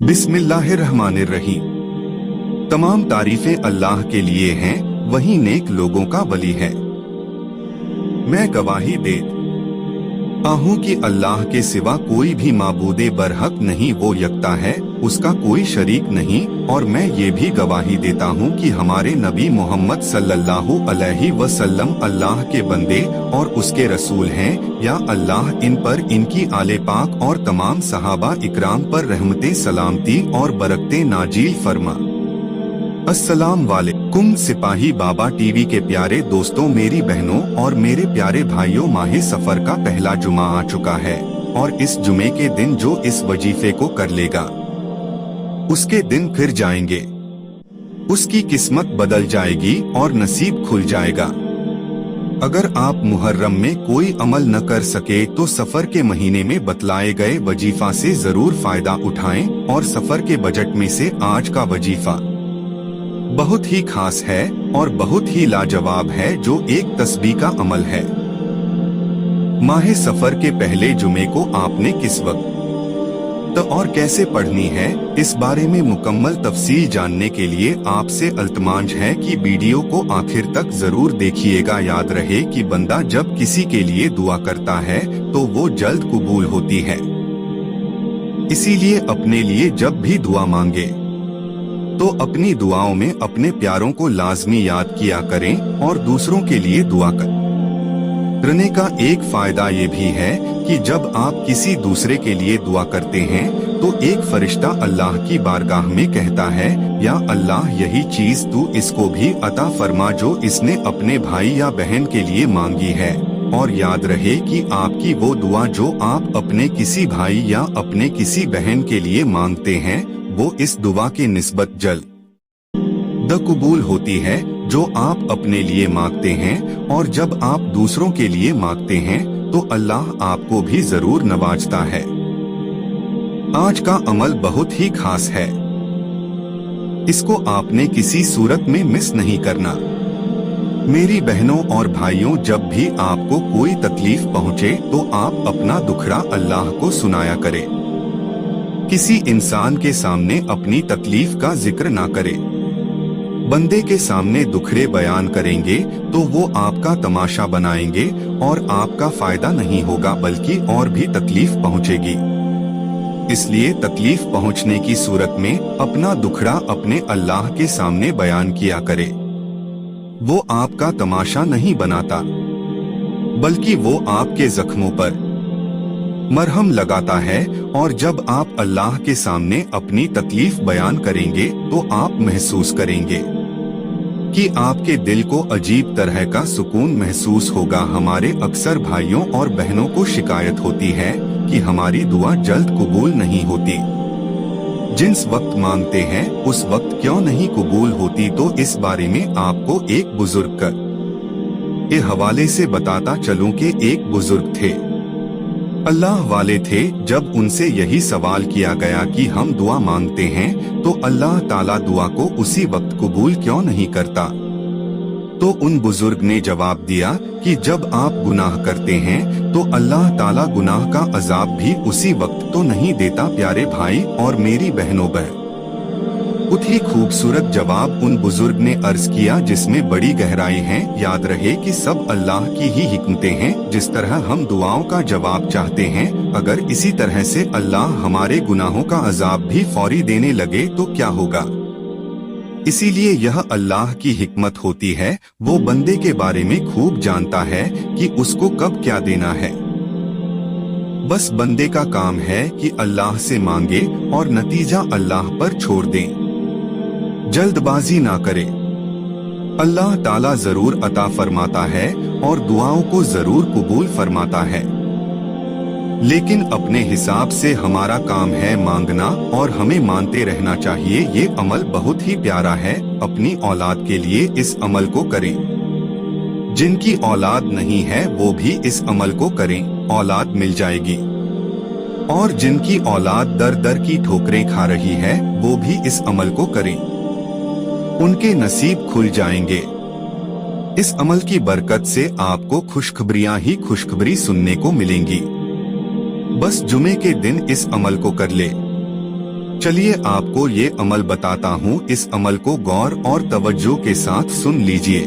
बिस्मिल्लाहिर्रहमानिर्रहीम। तमाम तारीफें अल्लाह के लिए हैं, वही नेक लोगों का वली है। मैं गवाही देता हूँ कि अल्लाह के सिवा कोई भी माबूदे बरहक नहीं, वो यकता है, उसका कोई शरीक नहीं। और मैं ये भी गवाही देता हूँ कि हमारे नबी मोहम्मद सल्लल्लाहु अलैहि वसल्लम अल्लाह के बंदे और उसके रसूल हैं। या अल्लाह इन पर, इनकी आले पाक और तमाम सहाबा इकराम पर रहमतें, सलामती और बरकतें नाजिल फरमा। अस्सलाम वालेकुम। सिपाही बाबा टीवी के प्यारे दोस्तों, मेरी बहनों और मेरे प्यारे भाइयों, माह सफर का पहला जुमा आ चुका है और इस जुमे के दिन जो इस वजीफे को कर लेगा उसके दिन फिर जाएंगे, उसकी किस्मत बदल जाएगी और नसीब खुल जाएगा। अगर आप मुहर्रम में कोई अमल न कर सके तो सफर के महीने में बतलाए गए वजीफा से जरूर फायदा उठाएं। और सफर के बजट में से आज का वजीफा बहुत ही खास है और बहुत ही लाजवाब है, जो एक तस्बीह का अमल है। माह सफर के पहले जुमे को आपने किस वक्त और कैसे पढ़नी है, इस बारे में मुकम्मल तफसील जानने के लिए आपसे अल्तमांज है कि वीडियो को आखिर तक जरूर देखिएगा। याद रहे कि बंदा जब किसी के लिए दुआ करता है तो वो जल्द कबूल होती है। इसीलिए अपने लिए जब भी दुआ मांगे तो अपनी दुआओं में अपने प्यारों को लाजमी याद किया करें और दूसरों के लिए दुआ करने का एक फायदा ये भी है कि जब आप किसी दूसरे के लिए दुआ करते हैं तो एक फरिश्ता अल्लाह की बारगाह में कहता है, या अल्लाह, यही चीज तू इसको भी अता फरमा जो इसने अपने भाई या बहन के लिए मांगी है। और याद रहे कि आपकी वो दुआ जो आप अपने किसी भाई या अपने किसी बहन के लिए मांगते हैं, वो इस दुआ की निस्बत जल्द कबूल होती है जो आप अपने लिए मांगते हैं। और जब आप दूसरों के लिए मांगते हैं तो अल्लाह आपको भी जरूर नवाजता है। आज का अमल बहुत ही खास है, इसको आपने किसी सूरत में मिस नहीं करना। मेरी बहनों और भाइयों, जब भी आपको कोई तकलीफ पहुंचे तो आप अपना दुखड़ा अल्लाह को सुनाया करें। किसी इंसान के सामने अपनी तकलीफ का जिक्र ना करे। बंदे के सामने दुखड़े बयान करेंगे तो वो आपका तमाशा बनाएंगे और आपका फायदा नहीं होगा, बल्कि और भी तकलीफ पहुंचेगी। इसलिए तकलीफ पहुंचने की सूरत में अपना दुखड़ा अपने अल्लाह के सामने बयान किया करे। वो आपका तमाशा नहीं बनाता, बल्कि वो आपके जख्मों पर मरहम लगाता है। और जब आप अल्लाह के सामने अपनी तकलीफ बयान करेंगे तो आप महसूस करेंगे कि आपके दिल को अजीब तरह का सुकून महसूस होगा। हमारे अक्सर भाइयों और बहनों को शिकायत होती है कि हमारी दुआ जल्द कबूल नहीं होती, जिस वक्त मांगते हैं उस वक्त क्यों नहीं कबूल होती। तो इस बारे में आपको एक बुजुर्ग के हवाले से बताता चलूं कि एक बुजुर्ग थे, अल्लाह वाले थे। जब उनसे यही सवाल किया गया कि हम दुआ मांगते हैं तो अल्लाह ताला दुआ को उसी वक्त कबूल क्यों नहीं करता, तो उन बुजुर्ग ने जवाब दिया कि जब आप गुनाह करते हैं तो अल्लाह ताला गुनाह का अजाब भी उसी वक्त तो नहीं देता। प्यारे भाई और मेरी बहनों, बहुत ही खूबसूरत जवाब उन बुजुर्ग ने अर्ज किया, जिसमें बड़ी गहराई है। याद रहे कि सब अल्लाह की ही हिकमतें हैं। जिस तरह हम दुआओं का जवाब चाहते हैं, अगर इसी तरह से अल्लाह हमारे गुनाहों का अजाब भी फौरी देने लगे तो क्या होगा। इसीलिए यह अल्लाह की हिकमत होती है, वो बंदे के बारे में खूब जानता है कि उसको कब क्या देना है। बस बंदे का काम है कि अल्लाह से मांगे और नतीजा अल्लाह पर छोड़ दें, जल्दबाजी ना करे। अल्लाह ताला जरूर अता फरमाता है और दुआओं को जरूर कबूल फरमाता है, लेकिन अपने हिसाब से हमारा काम है मांगना और हमें मानते रहना चाहिए। ये अमल बहुत ही प्यारा है। अपनी औलाद के लिए इस अमल को करें। जिनकी औलाद नहीं है वो भी इस अमल को करें, औलाद मिल जाएगी। और जिनकी औलाद दर दर की ठोकरें खा रही है वो भी इस अमल को करें, उनके नसीब खुल जाएंगे। इस अमल की बरकत से आपको खुशखबरियां ही खुशखबरी सुनने को मिलेंगी। बस जुमे के दिन इस अमल को कर ले। चलिए आपको ये अमल बताता हूँ। इस अमल को गौर और तवज्जो के साथ सुन लीजिए।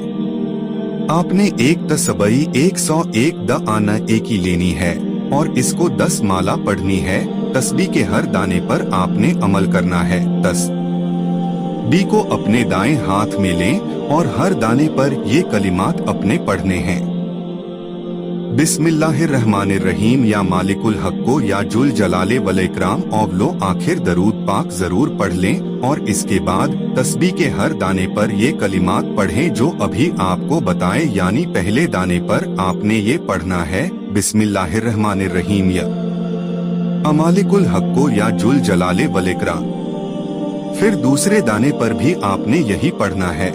आपने एक तस्बीह 101 द आना एकी लेनी है और इसको 10 माला पढ़नी है। तस्बीह के हर दाने पर आपने अमल करना है। तस्बीह को अपने दाएं हाथ में लें और हर दाने पर ये कलिमात अपने पढ़ने हैं। बिस्मिल्लाहिर्रहमानिर्रहीम या मालिकुल हक को या जुल जलाले वल इकराम औवलो आखिर दरूद पाक जरूर पढ़ लें और इसके बाद तस्बीह के हर दाने पर ये कलिमात पढ़ें जो अभी आपको बताए। यानी पहले दाने पर आपने ये पढ़ना है बिस्मिल्लाहिर्रहमानिर्रहीम या मालिकुल हक को या जुल जलाले वल इकराम। फिर दूसरे दाने पर भी आपने यही पढ़ना है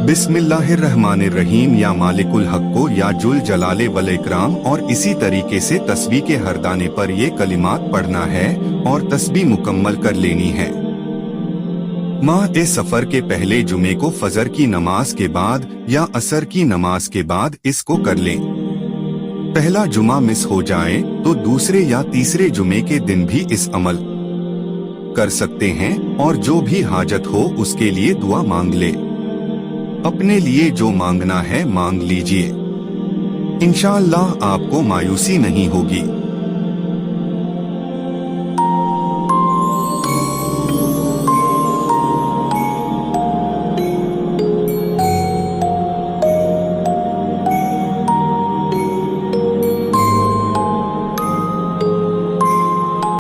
बिस्मिल्लाहिर्रहमानिर्रहीम या मालिकुल हक को या जुल जलाले वल इकराम। और इसी तरीके से तस्बीह के हर दाने पर ये कलिमात पढ़ना है और तस्बीह मुकम्मल कर लेनी है। माह सफर के पहले जुमे को फजर की नमाज के बाद या असर की नमाज के बाद इसको कर लें। पहला जुमा मिस हो जाए तो दूसरे या तीसरे जुमे के दिन भी इस अमल कर सकते हैं और जो भी हाजत हो उसके लिए दुआ मांग ले। अपने लिए जो मांगना है मांग लीजिए, इंशाअल्लाह आपको मायूसी नहीं होगी।